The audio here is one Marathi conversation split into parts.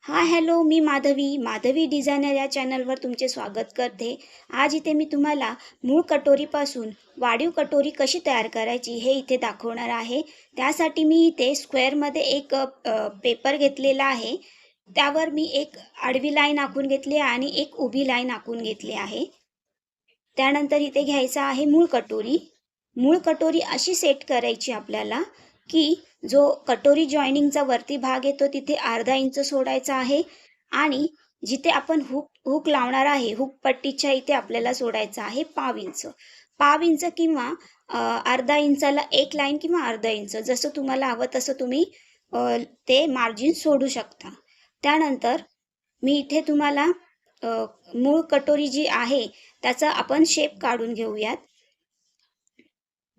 हाय हॅलो, मी माधवी डिझायनर या चॅनलवर तुमचे स्वागत करते। आज इथे मी तुम्हाला मूळ कटोरीपासून वाढीव कटोरी कशी तयार करायची हे इथे दाखवणार आहे। त्यासाठी मी इथे स्क्वेअरमध्ये एक पेपर घेतलेला आहे। त्यावर मी एक आडवी लाईन आखून घेतली आणि एक उभी लाईन आखून घेतली आहे। त्यानंतर इथे घ्यायचा आहे मूळ कटोरी। मूळ कटोरी अशी सेट करायची आपल्याला की जो कटोरी जॉइनिंगचा वरती भाग येतो तिथे अर्धा इंच सोडायचा आहे आणि जिथे आपण हुक लावणार आहे हुक पट्टीच्या इथे आपल्याला सोडायचा आहे पाव इंच किंवा अर्धा इंचाला एक लाईन किंवा अर्धा इंच जसं तुम्हाला हवं तसं तुम्ही ते मार्जिन सोडू शकता। त्यानंतर मी इथे तुम्हाला मूळ कटोरी जी आहे त्याचा आपण शेप काढून घेऊयात।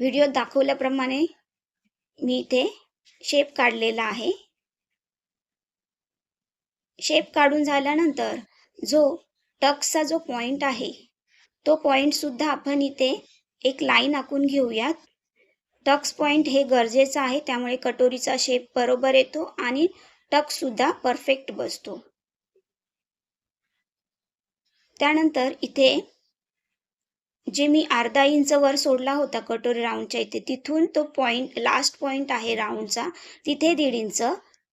व्हिडिओत दाखवल्याप्रमाणे मी इथे शेप काढलेला आहे। शेप काढून झाल्यानंतर जो टक्सचा जो पॉइंट आहे तो पॉइंट सुद्धा आपण इथे एक लाईन आखून घेऊयात। टक्स पॉइंट हे गरजेचं आहे, त्यामुळे कटोरीचा शेप बरोबर येतो आणि टक्स सुद्धा परफेक्ट बसतो। त्यानंतर इथे जे मी अर्धा इंच वर सोडला होता कटोरी राऊंडच्या इथे तिथून तो पॉइंट लास्ट पॉइंट आहे राऊंडचा तिथे 1.5 इंच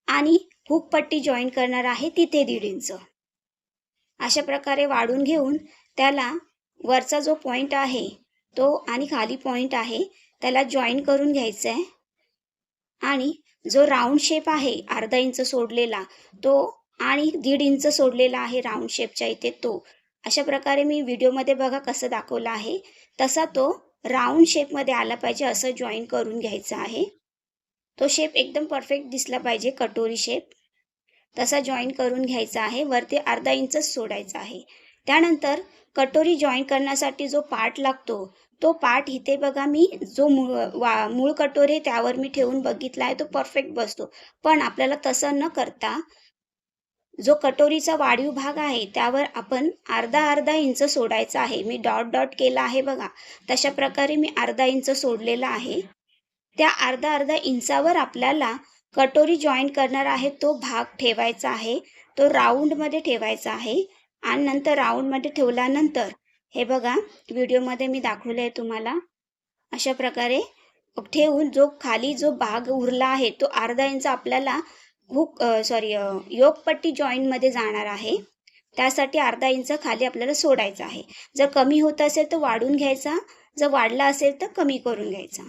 आणि हुक पट्टी जॉईन करणार आहे तिथे 1.5 इंच अशा प्रकारे वाढून घेऊन त्याला वरचा जो पॉइंट आहे तो आणि खाली पॉइंट आहे त्याला जॉईन करून घ्यायचा आहे आणि जो राऊंड शेप आहे अर्धा इंच सोडलेला तो आणि 1.5 इंच सोडलेला आहे राऊंड शेपच्या इथे तो अशा प्रकारे मी व्हिडिओमध्ये बघा कसं दाखवलं आहे तसा तो राऊंड शेपमध्ये आला पाहिजे असं जॉईन करून घ्यायचा आहे। तो शेप एकदम परफेक्ट दिसला पाहिजे कटोरी शेप तसा जॉईन करून घ्यायचा आहे। वरती अर्धा इंच सोडायचा आहे। त्यानंतर कटोरी जॉईन करण्यासाठी जो पार्ट लागतो तो पार्ट इथे बघा मी जो मूळ कटोरी त्यावर मी ठेवून बघितला आहे तो परफेक्ट बसतो, पण आपल्याला तसं न करता जो कटोरीचा वाढीव भाग आहे त्यावर आपण अर्धा इंच सोडायचा आहे। मी डॉट केला आहे बघा, तशा प्रकारे मी अर्धा इंच सोडलेला आहे। त्या अर्धा इंचावर आपल्याला कटोरी जॉईन करणार आहे तो भाग ठेवायचा आहे, तो राऊंडमध्ये ठेवायचा आहे आणि नंतर राऊंडमध्ये ठेवल्यानंतर हे बघा व्हिडिओमध्ये मी दाखवलं आहे तुम्हाला अशा प्रकारे ठेवून जो खाली जो भाग उरला आहे तो अर्धा इंच आपल्याला योकपट्टी जॉईन मध्ये जाणार आहे, त्यासाठी अर्धा इंच खाली आपल्याला सोडायचा आहे। जर कमी होत असेल तर वाढून घ्यायचा, जर वाढला असेल तर कमी करून घ्यायचा।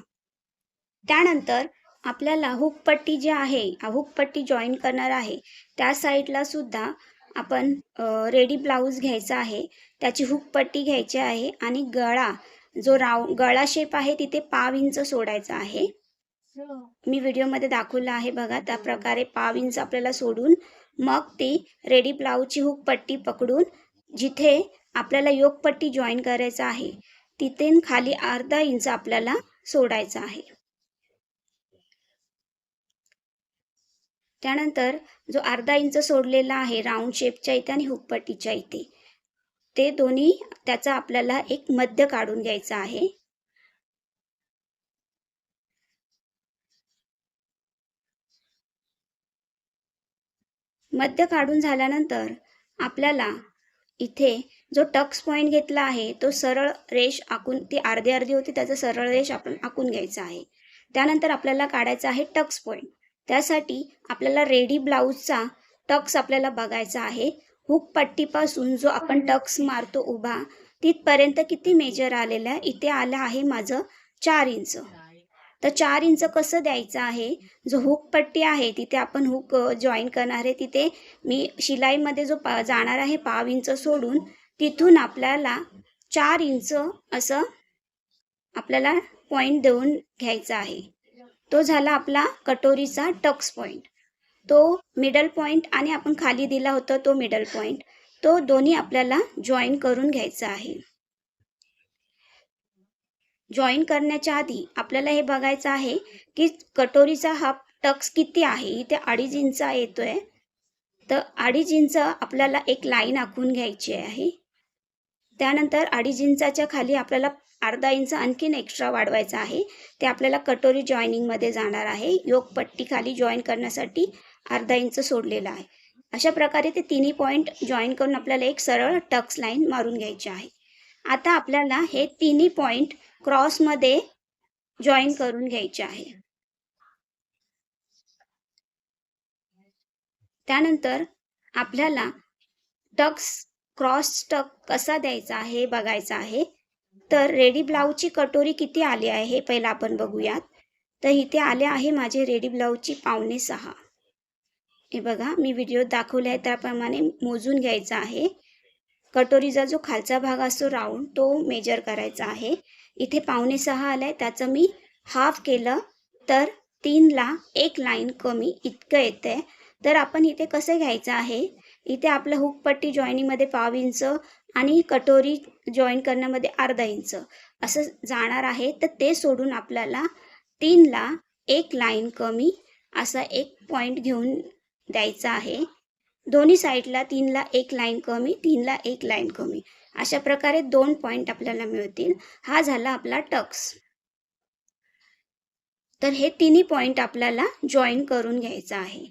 त्यानंतर आपल्याला हुकपट्टी जी आहे हुकपट्टी जॉईन करणार आहे त्या साईडला सुद्धा आपण रेडी ब्लाऊज घ्यायचा आहे, त्याची हुकपट्टी घ्यायची आहे आणि गळा जो गळा शेप आहे तिथे पाव इंच सोडायचा आहे। मी व्हिडिओमध्ये दाखवलं आहे बघा, त्या प्रकारे पाव इंच आपल्याला सोडून मग ती रेडी ब्लाऊजची हुक पट्टी पकडून जिथे आपल्याला योकपट्टी जॉईन करायचं आहे तिथे खाली अर्धा इंच आपल्याला सोडायचा आहे। त्यानंतर जो अर्धा इंच सोडलेला आहे राऊंड शेपच्या इथे आणि हुक पट्टीच्या इथे ते दोन्ही त्याचा आपल्याला एक मध्य काढून घ्यायचा आहे। मध्य काढून झाल्यानंतर आपल्याला इथे जो टक्स पॉइंट घेतला आहे तो सरळ रेष आखून ती अर्धी होती त्याचा सरळ रेष आपण आखून घ्यायचा आहे। त्यानंतर आपल्याला काढायचा आहे टक्स पॉइंट, त्यासाठी आपल्याला रेडी ब्लाऊजचा टक्स आपल्याला बघायचा आहे। हुक पट्टीपासून जो आपण टक्स मारतो उभा तिथपर्यंत किती मेजर आलेला आहे, इथे आला आहे माझं 4 इंच। तर 4 इंच कसं द्यायचं आहे, जो हुक पट्टी आहे तिथे आपण हुक जॉईन करणार आहे तिथे मी शिलाईमध्ये जो जाणार आहे पाव इंच सोडून तिथून आपल्याला 4 इंच असं आपल्याला पॉइंट देऊन घ्यायचा आहे। तो झाला आपला कटोरीचा टक्स पॉइंट। तो मिडल पॉइंट आणि आपण खाली दिला होता तो मिडल पॉइंट तो दोन्ही आपल्याला जॉईन करून घ्यायचा आहे। जॉईन करण्याच्या आधी आपल्याला हे बघायचं आहे की कटोरीचा हा टक्स किती आहे, इथे 2.5 इंच येतोय, तर 2.5 इंच आपल्याला एक लाईन आखून घ्यायची आहे। त्यानंतर 2.5 इंचाच्या खाली आपल्याला अर्धा इंच आणखीन एक्स्ट्रा वाढवायचा आहे, ते आपल्याला कटोरी जॉईनिंग मध्ये जाणार आहे। योक पट्टी खाली जॉईन करण्यासाठी अर्धा इंच सोडलेला आहे। अशा प्रकारे ते तिन्ही पॉईंट जॉईन करून आपल्याला एक सरळ टक्स लाईन मारून घ्यायची आहे. आता आपल्याला हे तिन्ही पॉईंट क्रॉसमध्ये जॉईन करून घ्यायचे आहे. त्यानंतर आपल्याला टक्स क्रॉस टक कसा द्यायचा आहे बघायचं आहे. तर रेडी ब्लाऊजची कटोरी किती आली आहे हे पहिलं आपण बघूयात. तर इथे आले आहे माझे रेडी ब्लाऊजची 5.25. हे बघा मी व्हिडिओत दाखवले आहे त्याप्रमाणे मोजून घ्यायचा आहे. कटोरीचा जो खालचा भाग असतो राऊंड तो मेजर करायचा आहे. इथे 5.25 आलाय, त्याचं मी हाफ केलं तर 3ला 1 लाईन कमी इतकं येते. तर आपण इथे कसं घ्यायचं आहे, इथे आपलं हुक पट्टी जॉईनिंगमध्ये 1/2 इंच आणि कटोरी जॉईन करण्यामध्ये अर्धा इंच असं जाणार आहे. तर ते सोडून आपल्याला 3ला 1 लाईन कमी असा एक पॉईंट घेऊन द्यायचा आहे. दोन्ही साईडला 3ला 1 लाईन कमी, 3ला 1 लाईन कमी अशा प्रकारे 2 पॉईंट आपल्याला मिळतील. हा झाला आपला टक्स. तर हे तिन्ही पॉईंट आपल्याला जॉईन करून घ्यायचं आहे.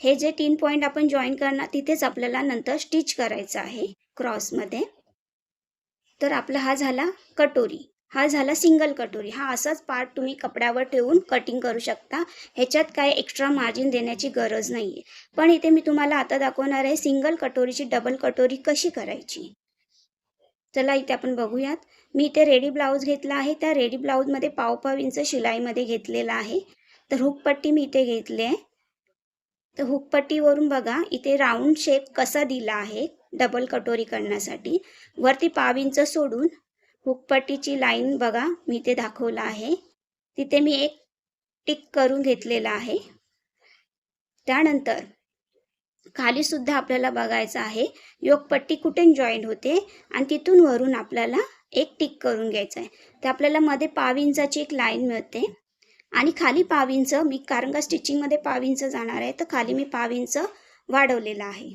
हे जे 3 पॉईंट आपण जॉईन करणार तिथेच आपल्याला नंतर स्टिच करायचं आहे क्रॉसमध्ये. तर आपला हा झाला कटोरी, हा झाला सिंगल कटोरी. हा असाच पार्ट तुम्ही कपड्यावर ठेवून कटिंग करू शकता. ह्याच्यात काय एक्स्ट्रा मार्जिन देण्याची गरज नाही आहे. पण इथे मी तुम्हाला आता दाखवणार आहे सिंगल कटोरीची डबल कटोरी कशी करायची. चला इथे आपण बघूयात. मी इथे रेडी ब्लाऊज घेतला आहे. त्या रेडी ब्लाऊजमध्ये 1/2 इंच शिलाईमध्ये घेतलेला आहे. तर हुकपट्टी मी इथे घेतली आहे. तर हुकपट्टीवरून बघा इथे राऊंड शेप कसा दिला आहे डबल कटोरी करण्यासाठी. वरती 1/2 इंच सोडून हुकपट्टीची लाईन बघा मी इथे दाखवला आहे. तिथे मी एक टिक करून घेतलेला आहे. त्यानंतर खाली सुद्धा आपल्याला बघायचं आहे योकपट्टी कुठे जॉईंट होते आणि तिथून वरून आपल्याला एक टिक करून घ्यायचं आहे. ते आपल्याला मध्ये 1/2 इंचाची एक लाईन मिळते आणि खाली 1/2 इंच मी कारण का स्टिचिंगमध्ये 1/2 इंच जाणार आहे तर खाली मी 1/2 इंच वाढवलेला आहे.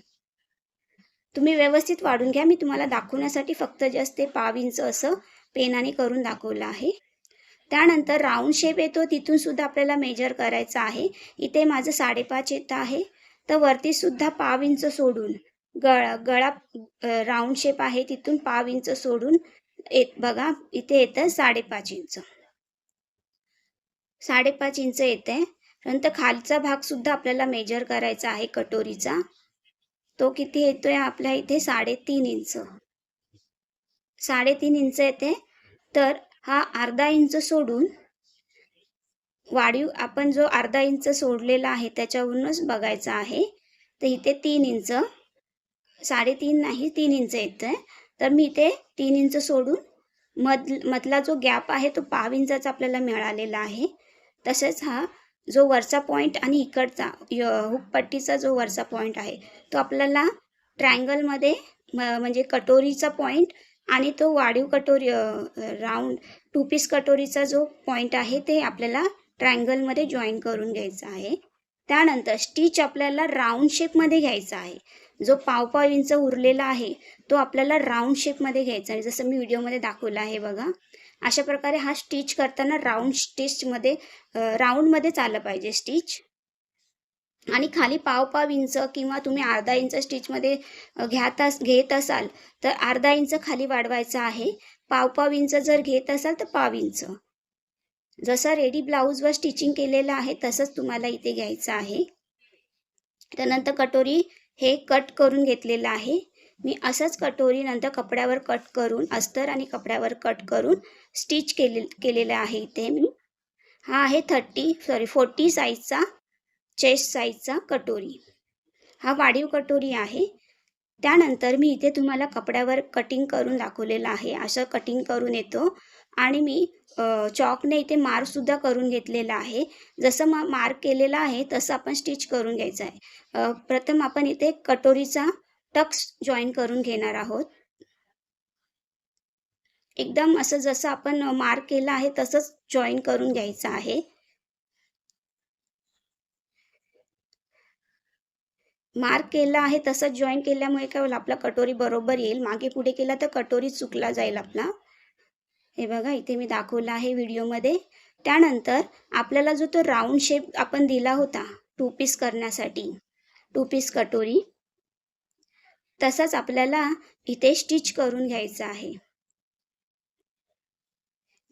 तुम्ही व्यवस्थित वाढून घ्या. मी तुम्हाला दाखवण्यासाठी फक्त जस्ट ते 1/2 इंच असं पेनाने करून दाखवलं आहे. त्यानंतर राऊंड शेप येतो तिथून सुद्धा आपल्याला मेजर करायचं आहे. इथे माझं 5.5 येत आहे. तर वरती सुद्धा 1/2 इंच सोडून गळा राऊंड शेप आहे तिथून 1/2 इंच सोडून बघा इथे येतं 5.5 इंच. 5.5 इंच येते. नंतर खालचा भाग सुद्धा आपल्याला मेजर करायचा आहे कटोरीचा. तो किती येतोय आपल्या इथे 3.5 इंच. 3.5 इंच येते. तर हा अर्धा इंच सोडून वाढीव आपण जो अर्धा इंच सोडलेला आहे त्याच्यावरूनच बघायचा आहे. तर इथे 3 इंच 3.5 नाही 3 इंच येतंय. तर मी इथे 3 इंच सोडून मधला जो गॅप आहे तो 1/2 इंचाचा आपल्याला मिळालेला आहे. तसेच हा जो वरचा पॉईंट आणि इकडचा हुकपट्टीचा जो वरचा पॉईंट आहे तो आपल्याला ट्रायंगलमध्ये म्हणजे कटोरीचा पॉईंट आणि तो वाढीव कटोरी राऊंड 2 पीस कटोरीचा जो पॉईंट आहे ते आपल्याला ट्रायंगलमध्ये जॉईन करून घ्यायचा आहे. त्यानंतर स्टिच आपल्याला राऊंड शेपमध्ये घ्यायचा आहे. जो 1/2 इंच उरलेला आहे तो आपल्याला राऊंड शेपमध्ये घ्यायचा आहे. जसं मी व्हिडिओमध्ये दाखवलं आहे बघा. अशा प्रकारे हा स्टिच करताना राऊंडमध्ये चाललं पाहिजे स्टिच. आणि खाली 1/2 इंच किंवा तुम्ही अर्धा इंच स्टिचमध्ये घेत असाल तर अर्धा इंच खाली वाढवायचा आहे. 1/2 इंच जर घेत असाल तर 1/2 इंच. जसं रेडी ब्लाऊजवर स्टिचिंग केलेलं आहे तसंच तुम्हाला इथे घ्यायचं आहे. त्यानंतर कटोरी हे कट करून घेतलेलं आहे. मी असंच कटोरी नंतर कपड्यावर कट करून अस्तर आणि कपड्यावर कट करून स्टिच केलेलं आहे. इथे मी हा आहे 40 साईजचा चेस्ट साईजचा कटोरी. हा वाढीव कटोरी आहे. त्यानंतर मी इथे तुम्हाला कपड्यावर कटिंग करून दाखवलेलं आहे. असं कटिंग करून येतो आणि मी चॉकने इथे मार्कसुद्धा करून घेतलेला आहे. जसं मार्क केलेला आहे तसं आपण स्टिच करून घ्यायचं आहे. प्रथम आपण इथे कटोरीचा टक्स जॉईन करून घेणार आहोत. एकदम असं जसं आपण मार्क केलं आहे तसंच जॉईन करून घ्यायचं आहे. मार्क केला आहे तसंच जॉईन केल्यामुळे काय होईल आपला कटोरी बरोबर येईल. मागे पुढे केला तर कटोरी चुकला जाईल आपला. हे बघा इथे मी दाखवला आहे व्हिडिओमध्ये. त्यानंतर आपल्याला जो तो राऊंड शेप आपण दिला होता 2 पीस करण्यासाठी 2 पीस कटोरी. तसंच आपल्याला इथे स्टिच करून घ्यायचं आहे.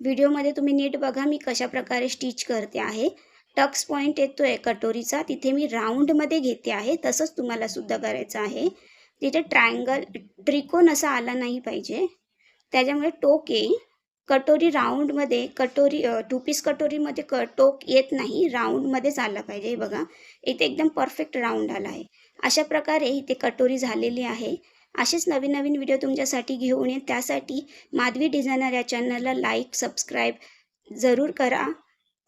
व्हिडिओमध्ये तुम्ही नीट बघा मी कशाप्रकारे स्टिच करते आहे. टक्स पॉइंट येतोय कटोरीचा, तिथे मी राउंडमध्ये घेते आहे. तसंच तुम्हाला सुद्धा करायचं आहे. तिथे त्रिकोण असा आला नाही पाहिजे. त्याच्यामुळे टोक येईल. कटोरी राउंडमध्ये 2 पीस कटोरीमध्ये टोक येत नाही, राउंडमध्येच आला पाहिजे. हे बघा, इथे एकदम परफेक्ट राउंड आला आहे. अशा प्रकारे इथे कटोरी झालेली आहे. असेच नवीन नवीन व्हिडिओ तुमच्यासाठी घेऊन येईन. त्यासाठी माधवी डिझायनर या चॅनलला लाईक, सबस्क्राईब जरूर करा.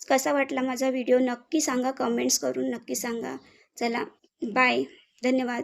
कसा वाटला माझा व्हिडिओ नक्की सांगा, कमेंट्स करून नक्की सांगा. चला बाय, धन्यवाद.